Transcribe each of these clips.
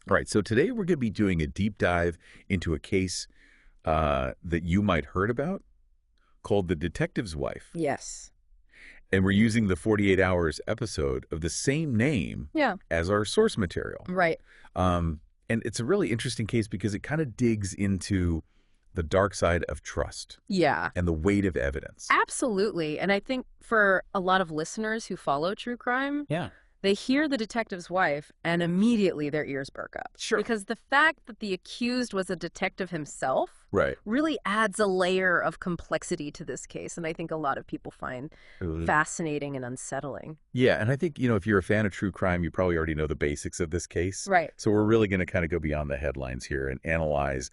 All right, so today we're going to be doing a deep dive into a case that you might heard about called The Detective's Wife. Yes. And we're using the 48 Hours episode of the same name Yeah. as our source material. Right. Um, and it's a really interesting case because it kind of digs into the dark side of trust Yeah. and the weight of evidence. Absolutely. And I think for a lot of listeners who follow true crime, Yeah. they hear the detective's wife and immediately their ears perk up. Sure. Because the fact that the accused was a detective himself Right. really adds a layer of complexity to this case. And I think a lot of people find fascinating and unsettling. Yeah, and I think, if you're a fan of true crime, you probably already know the basics of this case. Right. So we're really going to kind of go beyond the headlines here and analyze,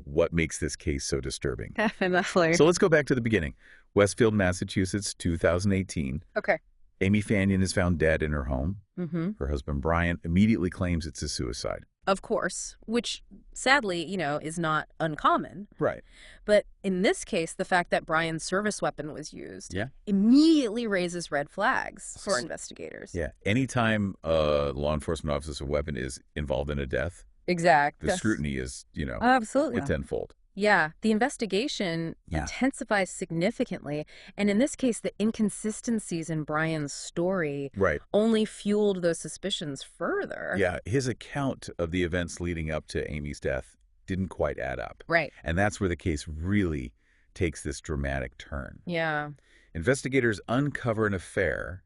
what makes this case so disturbing. Definitely. So let's go back to the beginning. Westfield, Massachusetts, 2018. Okay. Amy Fannon is found dead in her home. Mm-hmm. Her husband, Brian, immediately claims it's a suicide. Of course, which sadly, is not uncommon. Right. But in this case, the fact that Brian's service weapon was used Yeah. immediately raises red flags for investigators. Yeah. Anytime a law enforcement officer's weapon is involved in a death, Exact. the scrutiny is, Absolutely. tenfold. Yeah, the investigation Yeah. intensifies significantly. And in this case, the inconsistencies in Brian's story Right. only fueled those suspicions further. Yeah, his account of the events leading up to Amy's death didn't quite add up. Right. And that's where the case really takes this dramatic turn. Yeah. Investigators uncover an affair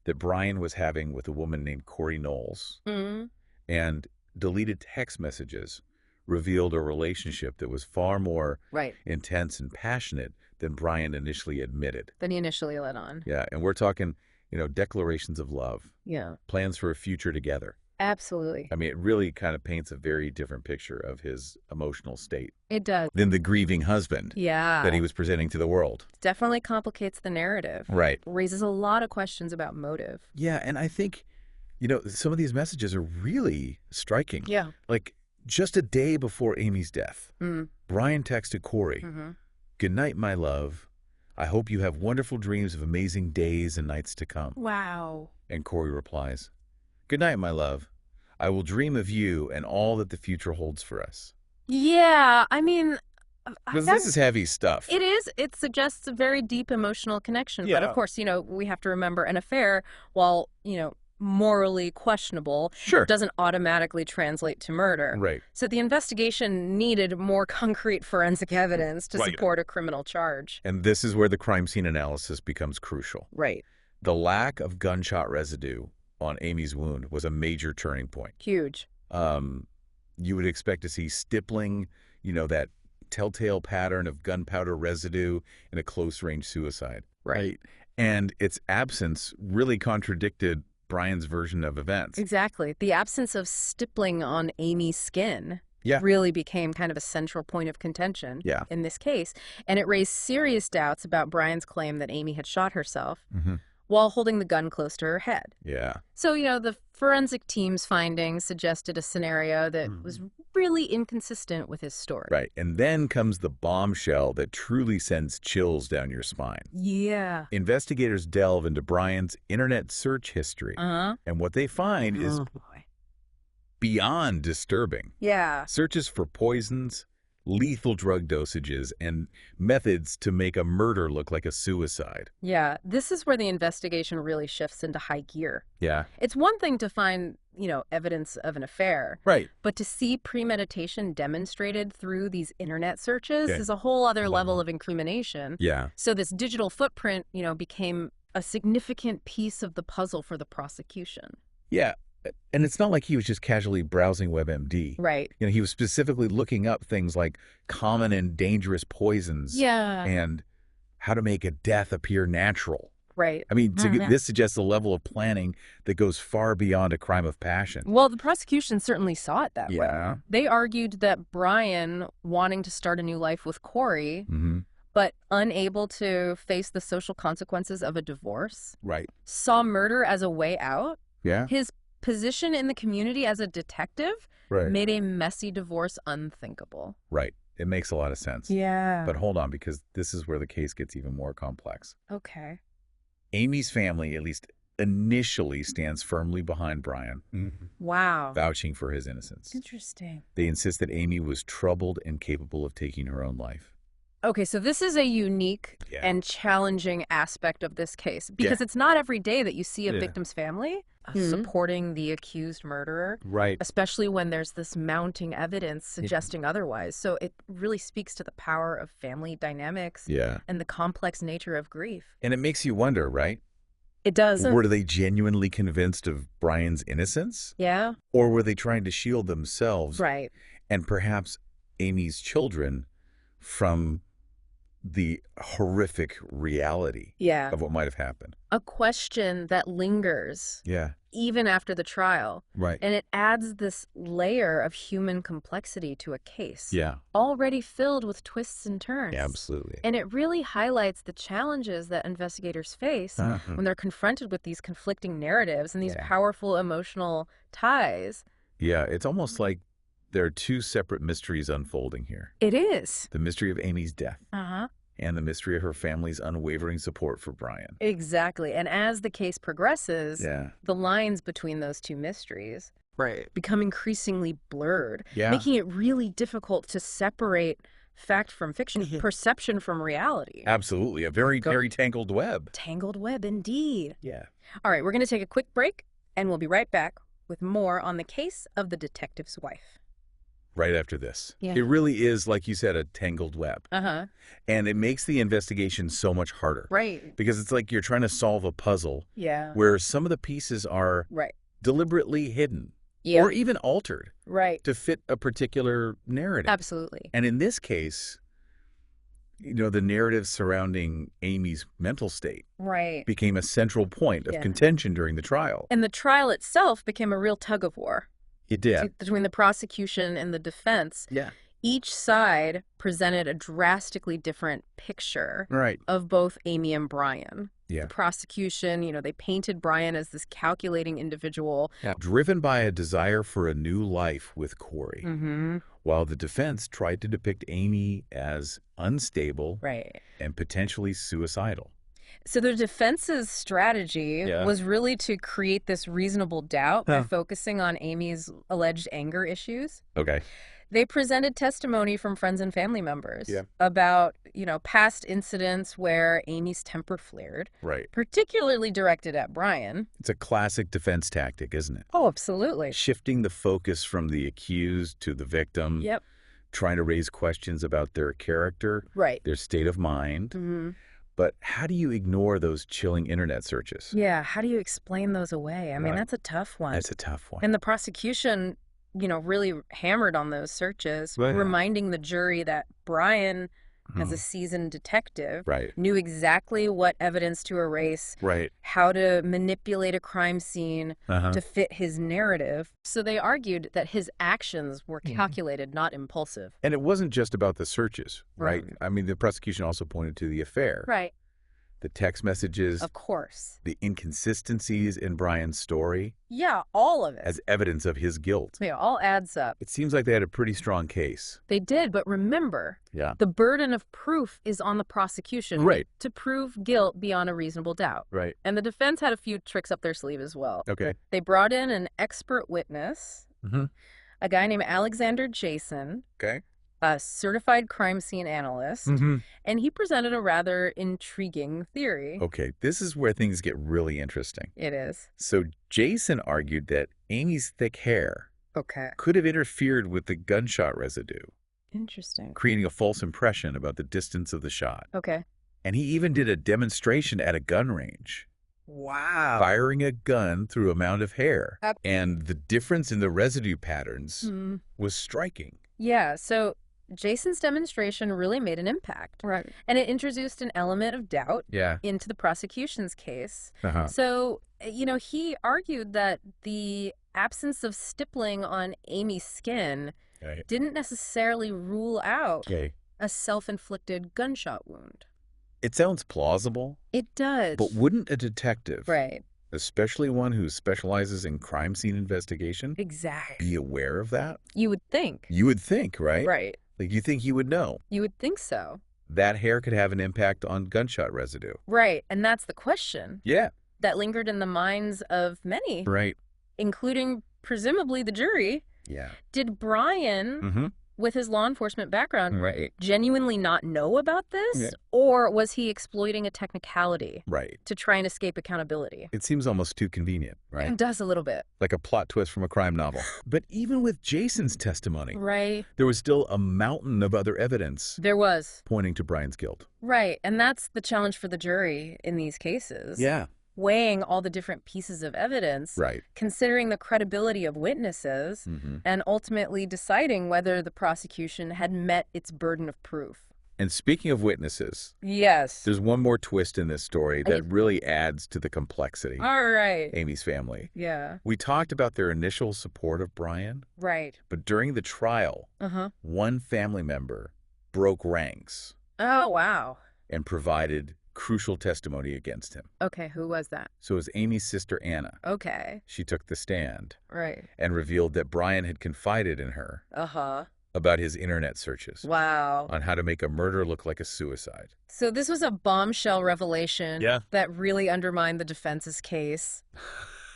that Brian was having with a woman named Corey Knowles, Mm. and deleted text messages revealed a relationship that was far more Right. intense and passionate than Brian initially admitted. Than he initially let on. Yeah, and we're talking, declarations of love, Yeah. plans for a future together. Absolutely. I mean, it really kind of paints a very different picture of his emotional state It does. than the grieving husband Yeah. that he was presenting to the world. Definitely complicates the narrative. Right. Raises a lot of questions about motive. Yeah, and I think, some of these messages are really striking. Yeah. Like, just a day before Amy's death, Mm. Brian texted Corey, Mm-hmm. "Good night, my love. I hope you have wonderful dreams of amazing days and nights to come." Wow. And Corey replies, "Good night, my love. I will dream of you and all that the future holds for us." Yeah, I mean, Because this is heavy stuff. it is. It suggests a very deep emotional connection. But Yeah. of course, we have to remember an affair, while, morally questionable, Sure. doesn't automatically translate to murder. Right. So the investigation needed more concrete forensic evidence to Right. support a criminal charge. And this is where the crime scene analysis becomes crucial. Right. The lack of gunshot residue on Amy's wound was a major turning point. Huge. You would expect to see stippling, that telltale pattern of gunpowder residue in a close-range suicide. Right. And its absence really contradicted Brian's version of events. Exactly. The absence of stippling on Amy's skin Yeah. really became kind of a central point of contention Yeah. in this case. And it raised serious doubts about Brian's claim that Amy had shot herself Mm-hmm. while holding the gun close to her head. Yeah. So, the forensic team's findings suggested a scenario that was really inconsistent with his story. Right. And then comes the bombshell that truly sends chills down your spine. Yeah. Investigators delve into Brian's internet search history. Uh-huh. And what they find is Oh, boy. beyond disturbing. Yeah. Searches for poisons, lethal drug dosages, and methods to make a murder look like a suicide. Yeah. This is where the investigation really shifts into high gear. Yeah. It's one thing to find, evidence of an affair. Right. But to see premeditation demonstrated through these internet searches Yeah. is a whole other level of incrimination. Yeah. So this digital footprint, became a significant piece of the puzzle for the prosecution. Yeah. And it's not like he was just casually browsing WebMD. Right. He was specifically looking up things like common and dangerous poisons. Yeah. And how to make a death appear natural. Right. I mean, Mhm. this suggests a level of planning that goes far beyond a crime of passion. Well, the prosecution certainly saw it that way. Yeah. They argued that Brian, wanting to start a new life with Corey, Mm-hmm. but unable to face the social consequences of a divorce, Right. saw murder as a way out. Yeah. His position in the community as a detective Right. made a messy divorce unthinkable. Right. It makes a lot of sense. Yeah. But hold on, because this is where the case gets even more complex. Okay. Amy's family, at least initially stands firmly behind Brian, Wow. vouching for his innocence. Interesting. They insist that Amy was troubled and capable of taking her own life. Okay, so this is a unique and challenging aspect of this case because it's not every day that you see a victim's family supporting the accused murderer. Right. Especially when there's this mounting evidence suggesting otherwise. So it really speaks to the power of family dynamics and the complex nature of grief. And it makes you wonder, right? It does. Were they genuinely convinced of Brian's innocence? Yeah. Or were they trying to shield themselves and perhaps Amy's children from the horrific reality of what might have happened? A question that lingers even after the trial. Right. And it adds this layer of human complexity to a case. Yeah. Already filled with twists and turns. Absolutely. And it really highlights the challenges that investigators face when they're confronted with these conflicting narratives and these powerful emotional ties. Yeah, it's almost like there are two separate mysteries unfolding here. It is. The mystery of Amy's death. And the mystery of her family's unwavering support for Brian. Exactly. And as the case progresses, the lines between those two mysteries become increasingly blurred, making it really difficult to separate fact from fiction, perception from reality. Absolutely. A very, very tangled web. Tangled web, indeed. Yeah. All right, we're going to take a quick break, and we'll be right back with more on the case of the detective's wife. Right after this. It really is, like you said, a tangled web. And it makes the investigation so much harder. Right. Because it's like you're trying to solve a puzzle where some of the pieces are deliberately hidden or even altered to fit a particular narrative. Absolutely. And in this case, you know, the narrative surrounding Amy's mental state became a central point of contention during the trial. And the trial itself became a real tug of war. It did. Between the prosecution and the defense. Each side presented a drastically different picture of both Amy and Brian. The prosecution, you know, they painted Brian as this calculating individual. Driven by a desire for a new life with Corey. While the defense tried to depict Amy as unstable and potentially suicidal. So the defense's strategy was really to create this reasonable doubt by focusing on Amy's alleged anger issues. They presented testimony from friends and family members about, you know, past incidents where Amy's temper flared, particularly directed at Brian. It's a classic defense tactic, isn't it? Oh, absolutely. Shifting the focus from the accused to the victim. Trying to raise questions about their character, their state of mind. But how do you ignore those chilling internet searches? Yeah, how do you explain those away? I mean, that's a tough one. That's a tough one. And the prosecution, you know, really hammered on those searches, reminding the jury that Brian, as a seasoned detective, knew exactly what evidence to erase, how to manipulate a crime scene to fit his narrative. So they argued that his actions were calculated, not impulsive. And it wasn't just about the searches, right? I mean, the prosecution also pointed to the affair. The text messages. Of course. The inconsistencies in Brian's story. Yeah, all of it. As evidence of his guilt. Yeah, all adds up. It seems like they had a pretty strong case. They did, but remember, the burden of proof is on the prosecution to prove guilt beyond a reasonable doubt. And the defense had a few tricks up their sleeve as well. They brought in an expert witness, a guy named Alexander Jason. A certified crime scene analyst, and he presented a rather intriguing theory. This is where things get really interesting. It is. So Jason argued that Amy's thick hair could have interfered with the gunshot residue. Interesting. Creating a false impression about the distance of the shot. And he even did a demonstration at a gun range. Wow. Firing a gun through a mound of hair. And the difference in the residue patterns was striking. Yeah, so Jason's demonstration really made an impact. And it introduced an element of doubt into the prosecution's case. So, you know, he argued that the absence of stippling on Amy's skin didn't necessarily rule out a self-inflicted gunshot wound. It sounds plausible. It does. But wouldn't a detective, especially one who specializes in crime scene investigation, be aware of that? You would think. You would think, right? Like, you think he would know. You would think so. That hair could have an impact on gunshot residue. And that's the question. that lingered in the minds of many. Right. Including, presumably, the jury. Yeah. Did Brian, with his law enforcement background, genuinely not know about this? Yeah. Or was he exploiting a technicality to try and escape accountability? It seems almost too convenient, right? It does a little bit. Like a plot twist from a crime novel. But even with Jason's testimony, there was still a mountain of other evidence. There was. Pointing to Brian's guilt. Right. And that's the challenge for the jury in these cases. Yeah. Weighing all the different pieces of evidence, considering the credibility of witnesses, and ultimately deciding whether the prosecution had met its burden of proof. And speaking of witnesses, yes, there's one more twist in this story that really adds to the complexity. All right. Amy's family. Yeah. We talked about their initial support of Brian. Right. But during the trial, one family member broke ranks. Oh, wow. And provided crucial testimony against him. Okay, who was that? So it was Amy's sister, Anna. Okay. She took the stand. Right. And revealed that Brian had confided in her. About his internet searches. Wow. On how to make a murder look like a suicide. So this was a bombshell revelation that really undermined the defense's case.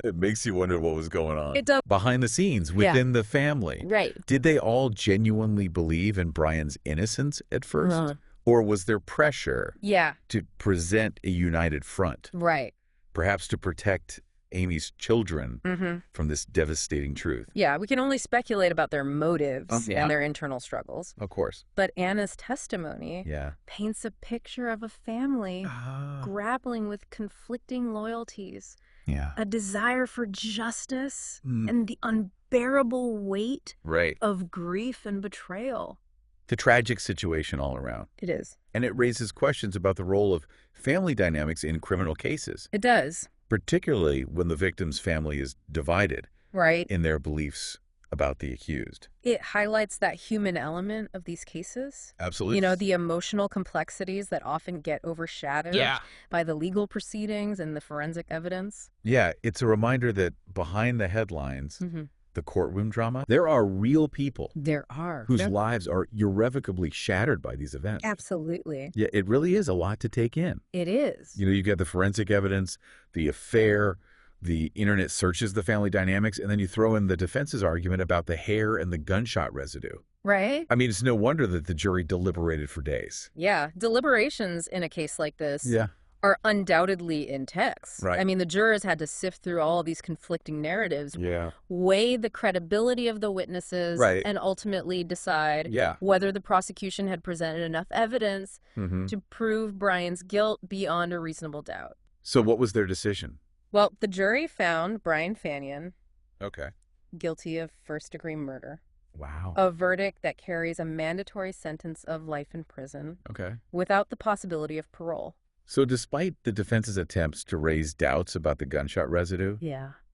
It makes you wonder what was going on. It does. Behind the scenes, within the family. Right. Did they all genuinely believe in Brian's innocence at first? Or was there pressure to present a united front? Right. Perhaps to protect Amy's children from this devastating truth. Yeah, we can only speculate about their motives and their internal struggles. Of course. But Anna's testimony paints a picture of a family grappling with conflicting loyalties, a desire for justice, and the unbearable weight of grief and betrayal. The tragic situation all around. It is. And it raises questions about the role of family dynamics in criminal cases. It does. Particularly when the victim's family is divided in their beliefs about the accused. It highlights that human element of these cases. Absolutely. You know, the emotional complexities that often get overshadowed by the legal proceedings and the forensic evidence. Yeah, it's a reminder that behind the headlines, the courtroom drama, there are real people. There are. Whose lives are irrevocably shattered by these events. Absolutely. Yeah, it really is a lot to take in. It is. You know, you get the forensic evidence, the affair, the internet searches, the family dynamics, and then you throw in the defense's argument about the hair and the gunshot residue. Right. I mean, it's no wonder that the jury deliberated for days. Yeah. Deliberations in a case like this are undoubtedly intense. Right. I mean, the jurors had to sift through all of these conflicting narratives, weigh the credibility of the witnesses, and ultimately decide whether the prosecution had presented enough evidence to prove Brian's guilt beyond a reasonable doubt. So what was their decision? Well, the jury found Brian Fannon Okay. guilty of first-degree murder. Wow. A verdict that carries a mandatory sentence of life in prison. Okay. Without the possibility of parole. So despite the defense's attempts to raise doubts about the gunshot residue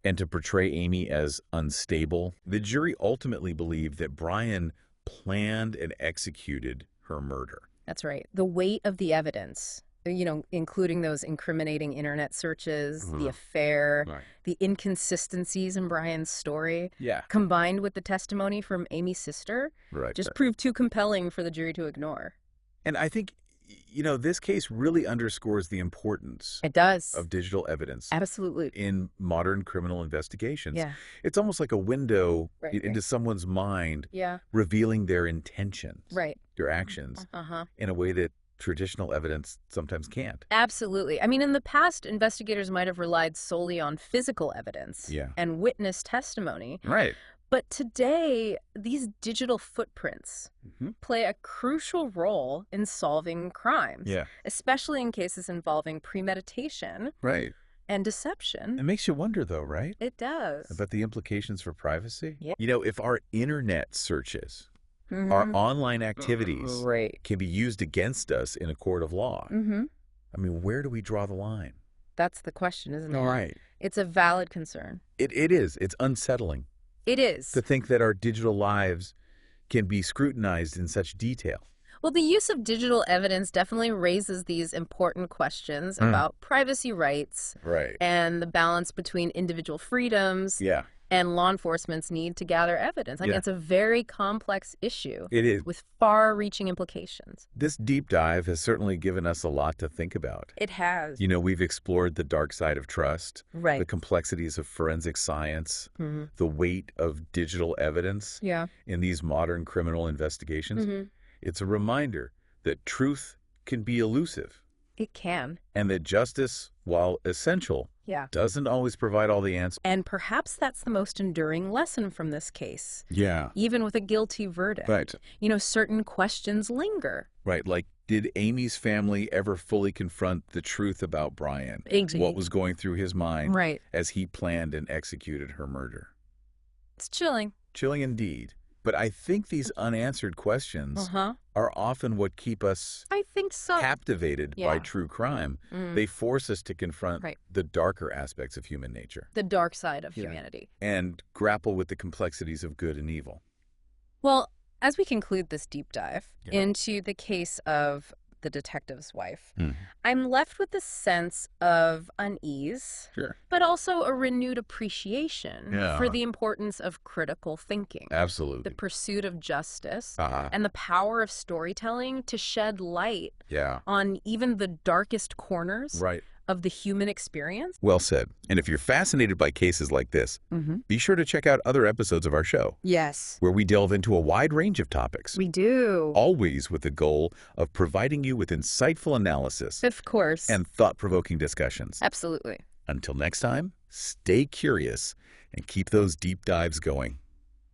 and to portray Amy as unstable, the jury ultimately believed that Brian planned and executed her murder. That's right. The weight of the evidence, you know, including those incriminating internet searches, the affair, the inconsistencies in Brian's story, combined with the testimony from Amy's sister, just proved too compelling for the jury to ignore. And I think, you know, this case really underscores the importance of digital evidence. Absolutely. In modern criminal investigations. Yeah. It's almost like a window into someone's mind, revealing their intentions, their actions, in a way that traditional evidence sometimes can't. Absolutely. I mean, in the past, investigators might have relied solely on physical evidence and witness testimony. Right. But today, these digital footprints play a crucial role in solving crimes, especially in cases involving premeditation and deception. It makes you wonder, though, right? It does. About the implications for privacy. Yeah. You know, if our internet searches, our online activities can be used against us in a court of law, I mean, where do we draw the line? That's the question, isn't it? All right. It's a valid concern. It is. It's unsettling. It is. To think that our digital lives can be scrutinized in such detail. Well, the use of digital evidence definitely raises these important questions about privacy rights and the balance between individual freedoms and law enforcement's need to gather evidence. I mean, it's a very complex issue. It is. With far-reaching implications. This deep dive has certainly given us a lot to think about. It has. You know, we've explored the dark side of trust, right, the complexities of forensic science, the weight of digital evidence in these modern criminal investigations. It's a reminder that truth can be elusive. It can. And that justice, while essential, doesn't always provide all the answers. And perhaps that's the most enduring lesson from this case. Yeah. Even with a guilty verdict. Right. You know, certain questions linger. Right. Like, did Amy's family ever fully confront the truth about Brian? Exactly. What was going through his mind right, as he planned and executed her murder? It's chilling. Chilling indeed. But I think these unanswered questions are often what keep us captivated by true crime. They force us to confront the darker aspects of human nature. The dark side of humanity. And grapple with the complexities of good and evil. Well, as we conclude this deep dive into the case of the detective's wife, I'm left with a sense of unease, but also a renewed appreciation for the importance of critical thinking. Absolutely. The pursuit of justice and the power of storytelling to shed light on even the darkest corners of the human experience. Well said. And if you're fascinated by cases like this, be sure to check out other episodes of our show. Yes. Where we delve into a wide range of topics. We do. Always with the goal of providing you with insightful analysis. Of course. And thought-provoking discussions. Absolutely. Until next time, stay curious and keep those deep dives going.